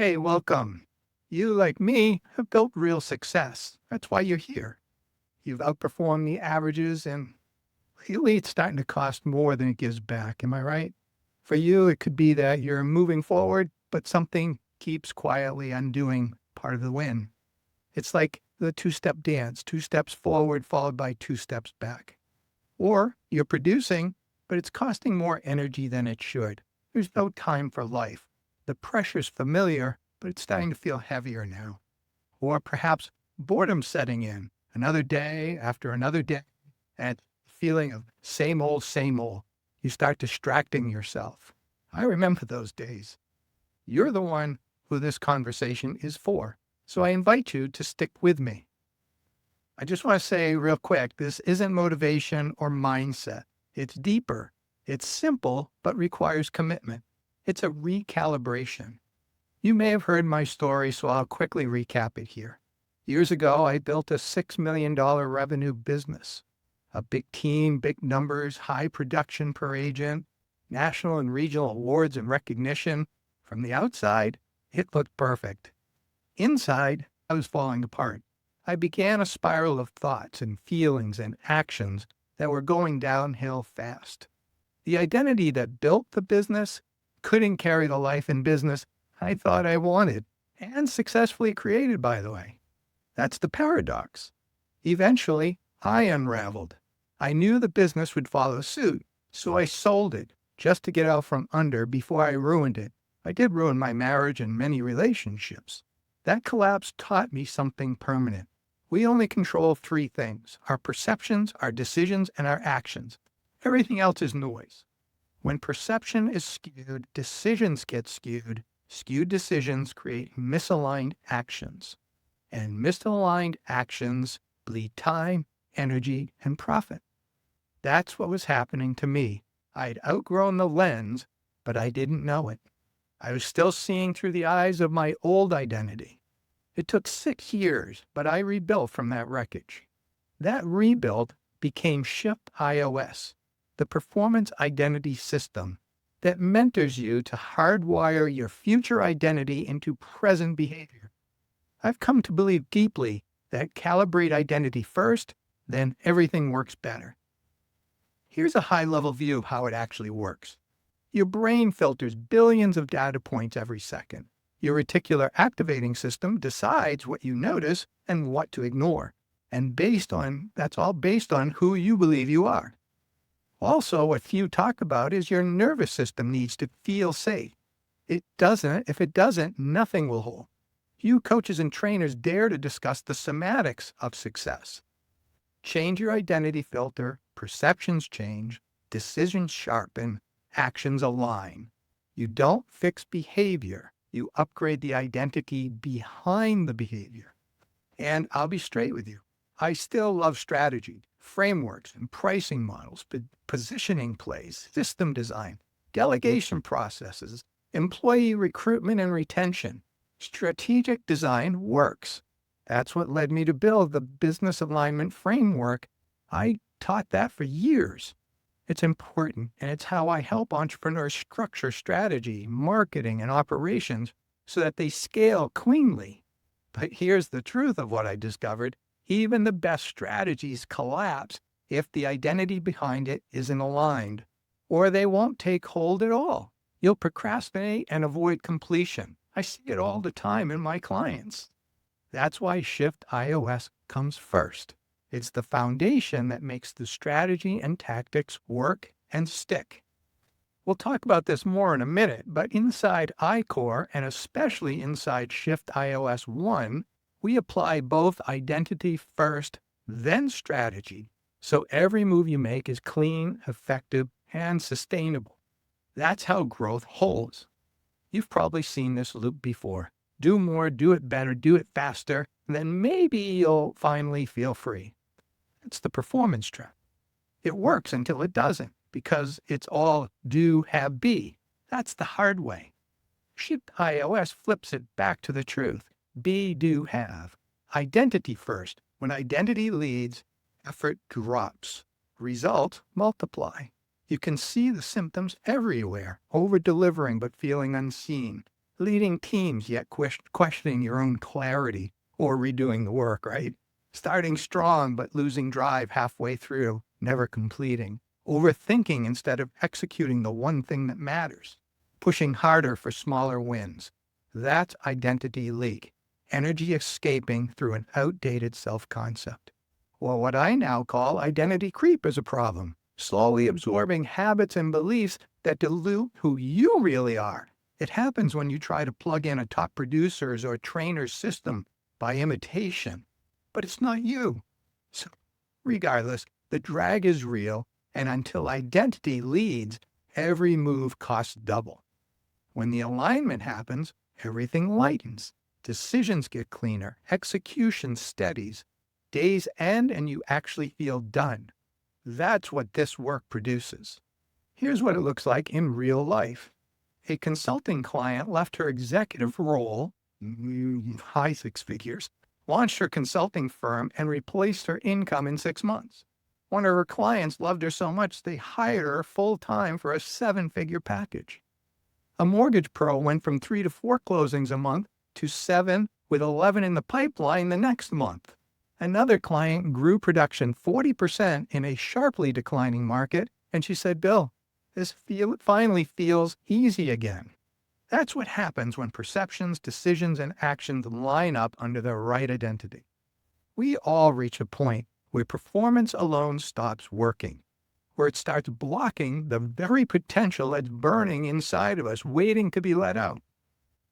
Hey, welcome. You, like me, have built real success. That's why you're here. You've outperformed the averages, and lately it's starting to cost more than it gives back. Am I right? For you, it could be that you're moving forward, but something keeps quietly undoing part of the win. It's like the two-step dance, two steps forward followed by two steps back. Or you're producing, but it's costing more energy than it should. There's no time for life. The pressure's familiar, but it's starting to feel heavier now. Or perhaps boredom setting in another day after another day, and feeling of same old, same old. You start distracting yourself. I remember those days. You're the one who this conversation is for. So I invite you to stick with me. I just want to say real quick, this isn't motivation or mindset. It's deeper. It's simple, but requires commitment. It's a recalibration. You may have heard my story, so I'll quickly recap it here. Years ago, I built a $6 million revenue business. A big team, big numbers, high production per agent, national and regional awards and recognition. From the outside, it looked perfect. Inside, I was falling apart. I began a spiral of thoughts and feelings and actions that were going downhill fast. The identity that built the business couldn't carry the life and business I thought I wanted, and successfully created, by the way. That's the paradox. Eventually, I unraveled. I knew the business would follow suit, so I sold it just to get out from under before I ruined it. I did ruin my marriage and many relationships. That collapse taught me something permanent. We only control three things: our perceptions, our decisions, and our actions. Everything else is noise. When perception is skewed, decisions get skewed. Skewed decisions create misaligned actions, and misaligned actions bleed time, energy, and profit. That's what was happening to me. I'd outgrown the lens, but I didn't know it. I was still seeing through the eyes of my old identity. It took 6 years, but I rebuilt from that wreckage. That rebuild became Shift I.O.S, the performance identity system that mentors you to hardwire your future identity into present behavior. I've come to believe deeply that calibrate identity first, then everything works better. Here's a high-level view of how it actually works. Your brain filters billions of data points every second. Your reticular activating system decides what you notice and what to ignore. And that's all based on who you believe you are. Also, what few talk about is your nervous system needs to feel safe. If it doesn't, nothing will hold. Few coaches and trainers dare to discuss the somatics of success. Change your identity filter, perceptions change, decisions sharpen, actions align. You don't fix behavior. You upgrade the identity behind the behavior. And I'll be straight with you. I still love strategy, frameworks, and pricing models, positioning plays, system design, delegation processes, employee recruitment and retention. Strategic design works. That's what led me to build the business alignment framework. I taught that for years. It's important, and it's how I help entrepreneurs structure strategy, marketing, and operations so that they scale cleanly. But here's the truth of what I discovered. Even the best strategies collapse if the identity behind it isn't aligned, or they won't take hold at all. You'll procrastinate and avoid completion. I see it all the time in my clients. That's why Shift I.O.S comes first. It's the foundation that makes the strategy and tactics work and stick. We'll talk about this more in a minute, but inside I-Core, and especially inside Shift I.O.S 1, we apply both identity first, then strategy, so every move you make is clean, effective, and sustainable. That's how growth holds. You've probably seen this loop before. Do more, do it better, do it faster, and then maybe you'll finally feel free. It's the performance trap. It works until it doesn't, because it's all do, have, be. That's the hard way. Shift I.O.S flips it back to the truth. Be, do, have. Identity first. When identity leads, effort drops. Results multiply. You can see the symptoms everywhere. Over-delivering but feeling unseen. Leading teams yet questioning your own clarity or redoing the work, right? Starting strong but losing drive halfway through, never completing. Overthinking instead of executing the one thing that matters. Pushing harder for smaller wins. That's identity leak. Energy escaping through an outdated self-concept. Well, what I now call identity creep is a problem. Slowly absorbing habits and beliefs that dilute who you really are. It happens when you try to plug in a top producer's or trainer's system by imitation, but it's not you. So, regardless, the drag is real, and until identity leads, every move costs double. When the alignment happens, everything lightens. Decisions get cleaner, execution steadies. Days end and you actually feel done. That's what this work produces. Here's what it looks like in real life. A consulting client left her executive role, high six figures, launched her consulting firm, and replaced her income in 6 months. One of her clients loved her so much they hired her full-time for a 7-figure package. A mortgage pro went from 3 to 4 closings a month to 7 with 11 in the pipeline the next month. Another client grew production 40% in a sharply declining market, and she said, "Bill, this finally feels easy again." That's what happens when perceptions, decisions, and actions line up under the right identity. We all reach a point where performance alone stops working, where it starts blocking the very potential that's burning inside of us, waiting to be let out.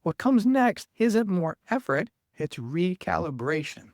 What comes next isn't more effort, it's recalibration.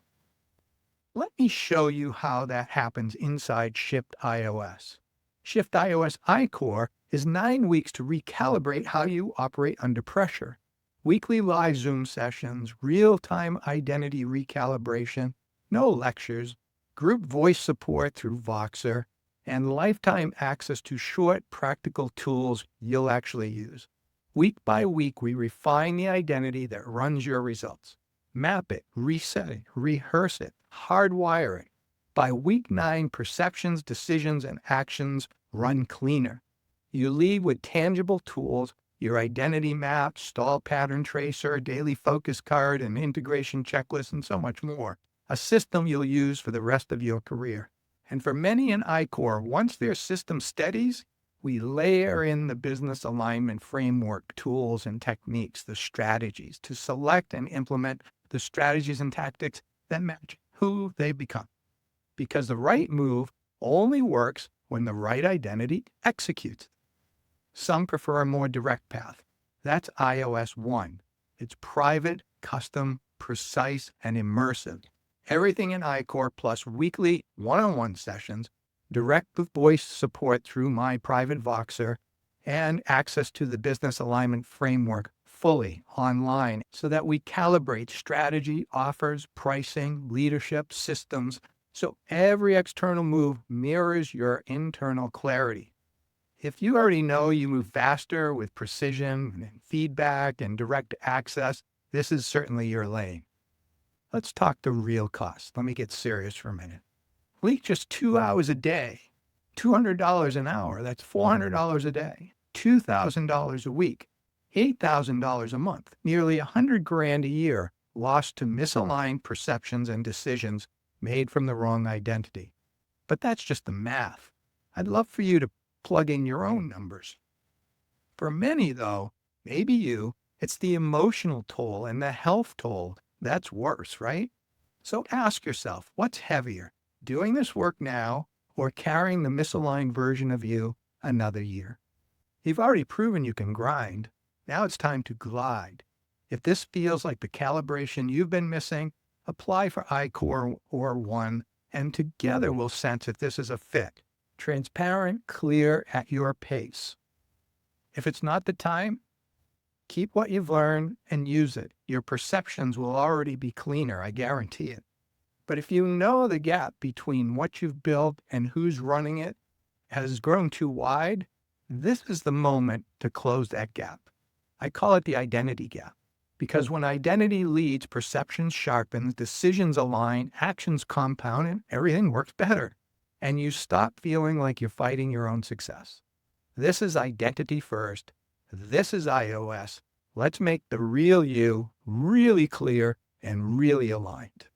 Let me show you how that happens inside Shift I.O.S. Shift I.O.S. I-Core is 9 weeks to recalibrate how you operate under pressure. Weekly live Zoom sessions, real-time identity recalibration, no lectures, group voice support through Voxer, and lifetime access to short, practical tools you'll actually use. Week by week, we refine the identity that runs your results. Map it, reset it, rehearse it, hardwire it. By week 9, perceptions, decisions, and actions run cleaner. You lead with tangible tools, your identity map, stall pattern tracer, daily focus card, and integration checklist, and so much more. A system you'll use for the rest of your career. And for many in I-Core, once their system steadies, we layer in the business alignment framework, tools and techniques, the strategies to select and implement the strategies and tactics that match who they become. Because the right move only works when the right identity executes. Some prefer a more direct path. That's I.O.S. 1. It's private, custom, precise, and immersive. Everything in I-Core plus weekly one-on-one sessions, direct voice support through my private Voxer, and access to the business alignment framework fully online so that we calibrate strategy, offers, pricing, leadership, systems, so every external move mirrors your internal clarity. If you already know you move faster with precision and feedback and direct access, this is certainly your lane. Let's talk the real cost. Let me get serious for a minute. Leak just 2 hours a day, $200 an hour, that's $400 a day, $2,000 a week, $8,000 a month, nearly $100,000 a year lost to misaligned perceptions and decisions made from the wrong identity. But that's just the math. I'd love for you to plug in your own numbers. For many, though, maybe you, it's the emotional toll and the health toll that's worse, right? So ask yourself, what's heavier, doing this work now or carrying the misaligned version of you another year? You've already proven you can grind. Now it's time to glide. If this feels like the calibration you've been missing, apply for I-Core or One, and together we'll sense if this is a fit. Transparent, clear, at your pace. If it's not the time, keep what you've learned and use it. Your perceptions will already be cleaner, I guarantee it. But if you know the gap between what you've built and who's running it has grown too wide, this is the moment to close that gap. I call it the identity gap. Because when identity leads, perceptions sharpen, decisions align, actions compound, and everything works better. And you stop feeling like you're fighting your own success. This is identity first. This is I.O.S. Let's make the real you really clear and really aligned.